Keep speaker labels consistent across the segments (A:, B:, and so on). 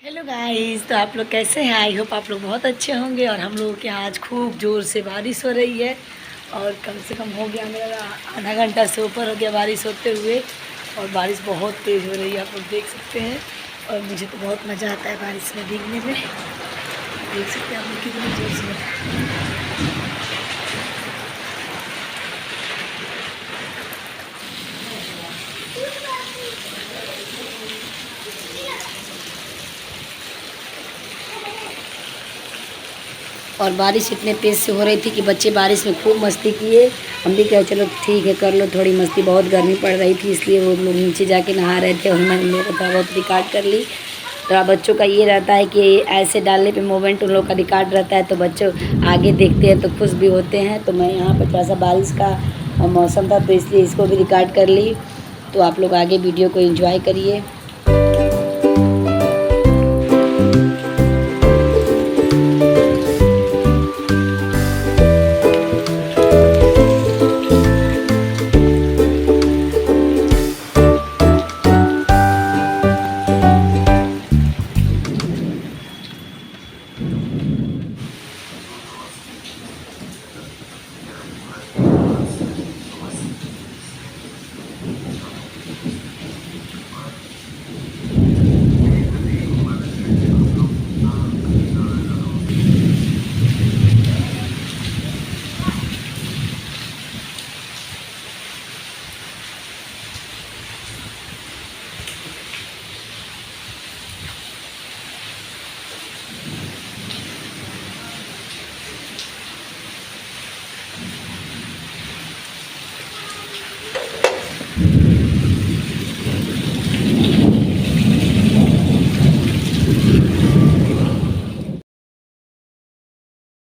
A: Hello guys, तो आप लोग कैसे हैं? आई होप आप लोग बहुत अच्छे होंगे। और हम लोगों के यहाँ आज खूब ज़ोर से बारिश हो रही है और कम से कम हो गया मेरा आधा घंटा से ऊपर हो गया बारिश होते हुए। और बारिश बहुत तेज़ हो रही है, आप लोग देख सकते हैं। और मुझे तो बहुत मज़ा आता है बारिश में भीगने में। देख सकते हैं आप लोग कितनी ज़ोर से। और बारिश इतने तेज़ से हो रही थी कि बच्चे बारिश में खूब मस्ती किए। हम भी कहे चलो ठीक है कर लो थोड़ी मस्ती, बहुत गर्मी पड़ रही थी इसलिए वो लोग नीचे जाके नहा रहे थे और मैंने थोड़ा बहुत रिकॉर्ड कर ली। तो बच्चों का ये रहता है कि ऐसे डालने पे मोमेंट उन लोग का रिकॉर्ड रहता है, तो बच्चों आगे देखते हैं तो खुश भी होते हैं। तो मैं यहाँ पे थोड़ा सा बारिश का मौसम था तो इसलिए इसको भी रिकॉर्ड कर ली। तो आप लोग आगे वीडियो को एंजॉय करिए।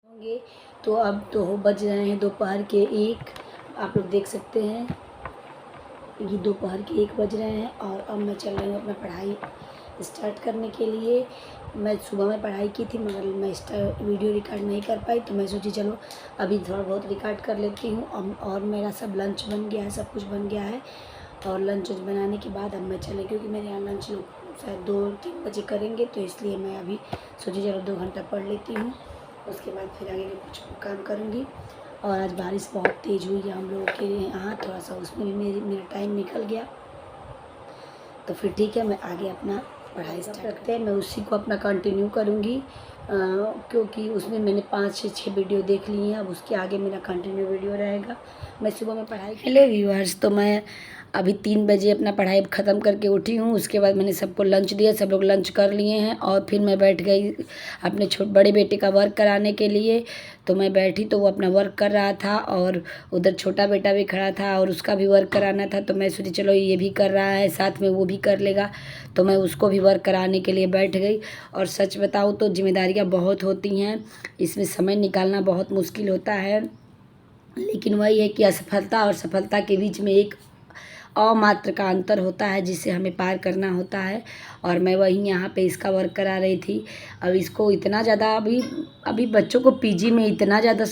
A: होंगे तो अब तो बज रहे हैं दोपहर के 1। आप लोग देख सकते हैं ये दोपहर के 1 बज रहे हैं। और अब मैं चल रही हूँ अपना पढ़ाई स्टार्ट करने के लिए। मैं सुबह में पढ़ाई की थी मगर मैं वीडियो रिकॉर्ड नहीं कर पाई, तो मैं सोची चलो अभी थोड़ा बहुत रिकॉर्ड कर लेती हूँ। और मेरा सब लंच बन गया है, सब कुछ बन गया है। और लंच बनाने के बाद अब मैं चले, क्योंकि मेरे यहाँ लंच लोग शायद 2-3 बजे करेंगे, तो इसलिए मैं अभी सोची चलो 2 घंटा पढ़ लेती हूँ, उसके बाद फिर आगे के कुछ काम करूँगी। और आज बारिश बहुत तेज़ हुई है हम लोगों के यहाँ, थोड़ा सा उसमें भी मेरा टाइम निकल गया। तो फिर ठीक है, मैं आगे अपना पढ़ाई स्टार्ट करते हैं। मैं उसी को अपना कंटिन्यू करूँगी क्योंकि उसमें मैंने 5 से 6 वीडियो देख ली हैं। अब उसके आगे मेरा कंटिन्यू वीडियो रहेगा। मैं सुबह में पढ़ाई। हेलो व्यूअर्स, तो मैं अभी 3 बजे अपना पढ़ाई ख़त्म करके उठी हूँ। उसके बाद मैंने सबको लंच दिया, सब लोग लंच कर लिए हैं। और फिर मैं बैठ गई अपने बड़े बेटे का वर्क कराने के लिए। तो मैं बैठी तो वो अपना वर्क कर रहा था और उधर छोटा बेटा भी खड़ा था और उसका भी वर्क कराना था। तो मैं सोची चलो ये भी कर रहा है साथ में वो भी कर लेगा, तो मैं उसको भी वर्क कराने के लिए बैठ गई। और सच बताऊँ तो जिम्मेदारियाँ बहुत होती हैं, इसमें समय निकालना बहुत मुश्किल होता है। लेकिन वही है कि असफलता और सफलता के बीच में एक अमात्र का अंतर होता है जिसे हमें पार करना होता है। और मैं वहीं यहाँ पे इसका वर्क करा रही थी। अब इसको इतना ज़्यादा अभी बच्चों को पीजी में इतना ज़्यादा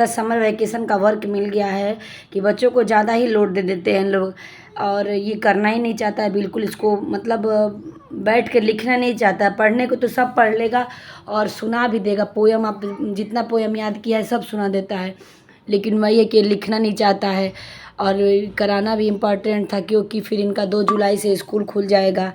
A: समर वैकेशन का वर्क मिल गया है कि बच्चों को ज़्यादा ही लोड दे देते हैं लोग। और ये करना ही नहीं चाहता है बिल्कुल, इसको मतलब बैठ के लिखना नहीं चाहता है। पढ़ने को तो सब पढ़ लेगा और सुना भी देगा, पोयम आप जितना पोयम याद किया है सब सुना देता है, लेकिन वही है कि लिखना नहीं चाहता है। और कराना भी इम्पॉर्टेंट था क्योंकि फिर इनका 2 जुलाई से स्कूल खुल जाएगा।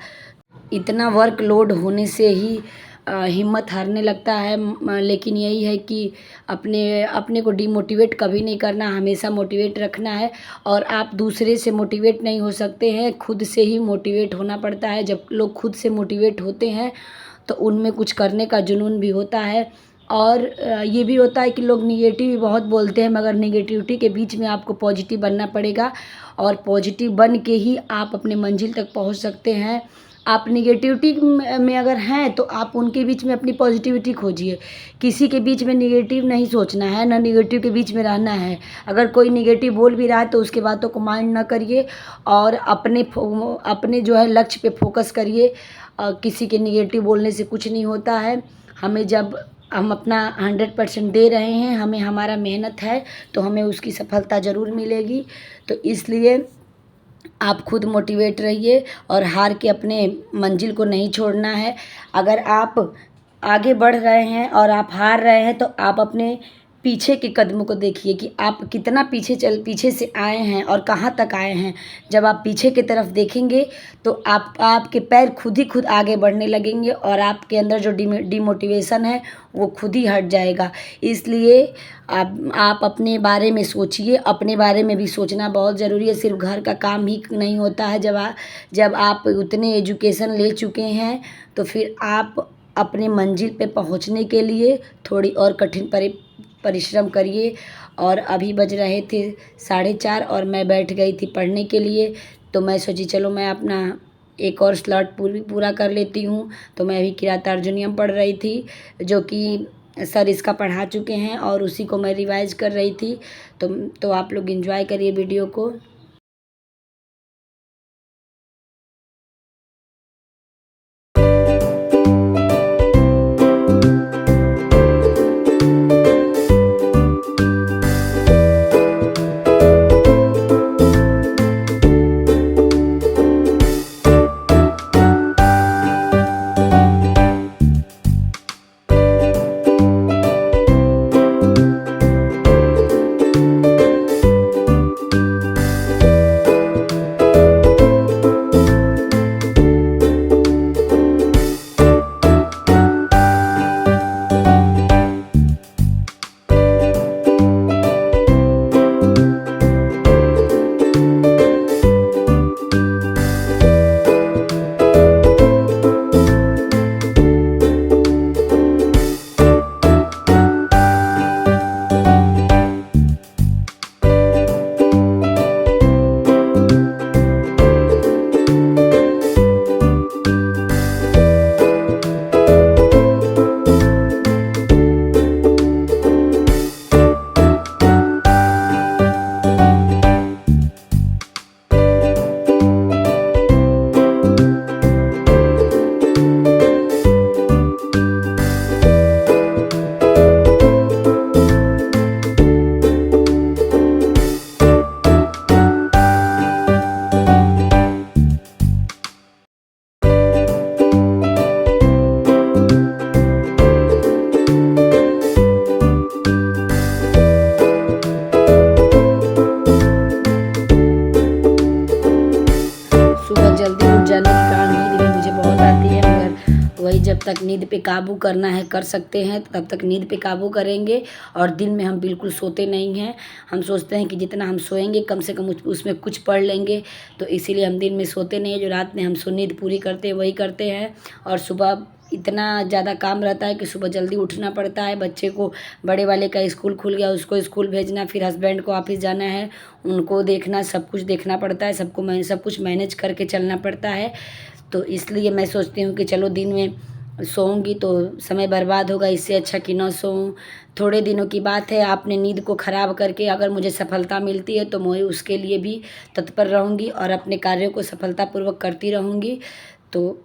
A: इतना वर्क लोड होने से ही हिम्मत हारने लगता है। लेकिन यही है कि अपने अपने को डिमोटिवेट कभी नहीं करना, हमेशा मोटिवेट रखना है। और आप दूसरे से मोटिवेट नहीं हो सकते हैं, खुद से ही मोटिवेट होना पड़ता है। जब लोग खुद से मोटिवेट होते हैं तो उनमें कुछ करने का जुनून भी होता है। और ये भी होता है कि लोग निगेटिव भी बहुत बोलते हैं, मगर निगेटिविटी के बीच में आपको पॉजिटिव बनना पड़ेगा। और पॉजिटिव बन के ही आप अपने मंजिल तक पहुंच सकते हैं। आप निगेटिविटी में अगर हैं तो आप उनके बीच में अपनी पॉजिटिविटी खोजिए। किसी के बीच में निगेटिव नहीं सोचना है, ना निगेटिव के बीच में रहना है। अगर कोई निगेटिव बोल भी रहा है तो उसके बातों को माइंड ना करिए और अपने जो है लक्ष्य पे फोकस करिए। किसी के निगेटिव बोलने से कुछ नहीं होता है। हमें जब हम अपना 100% दे रहे हैं, हमें हमारा मेहनत है, तो हमें उसकी सफलता ज़रूर मिलेगी। तो इसलिए आप खुद मोटिवेट रहिए और हार के अपने मंजिल को नहीं छोड़ना है। अगर आप आगे बढ़ रहे हैं और आप हार रहे हैं तो आप अपने पीछे के कदमों को देखिए कि आप कितना पीछे से आए हैं और कहाँ तक आए हैं। जब आप पीछे की तरफ देखेंगे तो आपके पैर खुद ही खुद आगे बढ़ने लगेंगे और आपके अंदर जो डिमोटिवेशन है वो खुद ही हट जाएगा। इसलिए आप अपने बारे में सोचिए, अपने बारे में भी सोचना बहुत ज़रूरी है। सिर्फ घर का काम ही नहीं होता है। जब आप उतने एजुकेशन ले चुके हैं तो फिर आप अपने मंजिल पे पहुंचने के लिए थोड़ी और कठिन परिश्रम करिए। और अभी बज रहे थे 4:30 और मैं बैठ गई थी पढ़ने के लिए। तो मैं सोची चलो मैं अपना एक और स्लॉट पूरा कर लेती हूँ। तो मैं अभी किरातार्जुनीयम पढ़ रही थी, जो कि सर इसका पढ़ा चुके हैं और उसी को मैं रिवाइज कर रही थी। तो आप लोग एंजॉय करिए वीडियो को। जल्दी उठ जाने के कारण नींद भी मुझे बहुत आती है, मगर वही जब तक नींद पे काबू करना है कर सकते हैं, तब तक नींद पे काबू करेंगे। और दिन में हम बिल्कुल सोते नहीं हैं। हम सोचते हैं कि जितना हम सोएंगे कम से कम उसमें कुछ पढ़ लेंगे, तो इसीलिए हम दिन में सोते नहीं हैं। जो रात में हम नींद पूरी करते हैं वही करते हैं। और सुबह इतना ज़्यादा काम रहता है कि सुबह जल्दी उठना पड़ता है। बच्चे को, बड़े वाले का स्कूल खुल गया, उसको स्कूल भेजना, फिर हस्बैंड को ऑफिस जाना है, उनको देखना, सब कुछ देखना पड़ता है। सब कुछ मैनेज करके चलना पड़ता है। तो इसलिए मैं सोचती हूँ कि चलो दिन में सोऊंगी तो समय बर्बाद होगा, इससे अच्छा कि ना सोऊं। थोड़े दिनों की बात है, आपने नींद को ख़राब करके अगर मुझे सफलता मिलती है तो मैं उसके लिए भी तत्पर रहूँगी और अपने कार्यों को सफलतापूर्वक करती रहूँगी। तो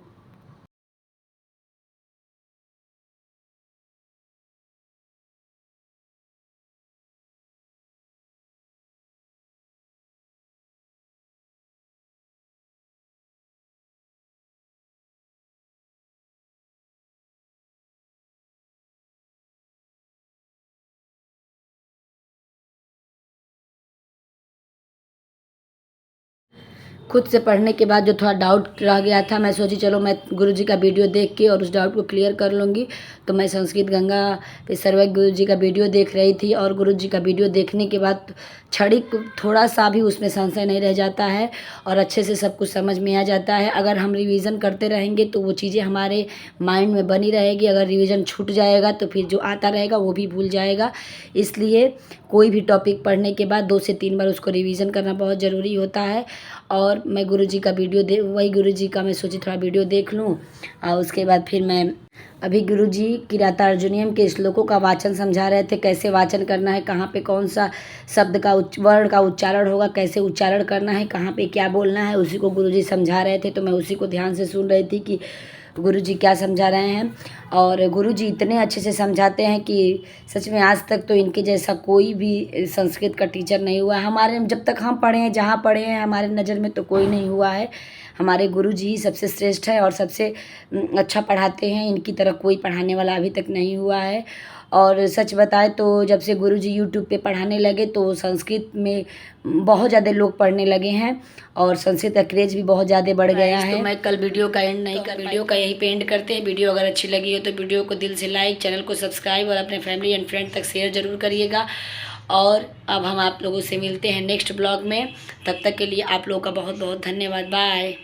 A: खुद से पढ़ने के बाद जो थोड़ा डाउट रह गया था, मैं सोची चलो मैं गुरुजी का वीडियो देख के और उस डाउट को क्लियर कर लूँगी। तो मैं संस्कृत गंगा पे सर्वज्ञ गुरुजी का वीडियो देख रही थी और गुरुजी का वीडियो देखने के बाद क्षणिक थोड़ा सा भी उसमें संशय नहीं रह जाता है और अच्छे से सब कुछ समझ में आ जाता है। अगर हम रिवीजन करते रहेंगे तो वो चीज़ें हमारे माइंड में बनी रहेगी। अगर रिवीजन छूट जाएगा तो फिर जो आता रहेगा वो भी भूल जाएगा। इसलिए कोई भी टॉपिक पढ़ने के बाद 2 से 3 बार उसको रिवीजन करना बहुत ज़रूरी होता है। और मैं गुरुजी का वही गुरुजी का मैं सोची थोड़ा वीडियो देख लूँ और उसके बाद फिर मैं अभी गुरुजी किरातार्जुनीयम के श्लोकों का वाचन समझा रहे थे, कैसे वाचन करना है, कहाँ पे कौन सा शब्द का वर्ण का उच्चारण होगा, कैसे उच्चारण करना है, कहाँ पे क्या बोलना है, उसी को गुरुजी समझा रहे थे। तो मैं उसी को ध्यान से सुन रही थी कि गुरुजी क्या समझा रहे हैं। और गुरुजी इतने अच्छे से समझाते हैं कि सच में आज तक तो इनके जैसा कोई भी संस्कृत का टीचर नहीं हुआ है। हमारे जब तक हम पढ़े हैं, जहाँ पढ़े हैं, हमारे नज़र में तो कोई नहीं हुआ है। हमारे गुरुजी ही सबसे श्रेष्ठ है और सबसे अच्छा पढ़ाते हैं। इनकी तरह कोई पढ़ाने वाला अभी तक नहीं हुआ है। और सच बताएं तो जब से गुरुजी यूट्यूब पे पढ़ाने लगे तो संस्कृत में बहुत ज़्यादा लोग पढ़ने लगे हैं और संस्कृत का क्रेज भी बहुत ज़्यादा बढ़ गया है। तो मैं कल वीडियो का एंड नहीं कर, वीडियो का यहीं पे एंड करते हैं। वीडियो अगर अच्छी लगी हो तो वीडियो को दिल से लाइक, चैनल को सब्सक्राइब और अपने फैमिली एंड फ्रेंड तक शेयर ज़रूर करिएगा। और अब हम आप लोगों से मिलते हैं नेक्स्ट ब्लॉग में। तब तक के लिए आप लोगों का बहुत बहुत धन्यवाद। बाय।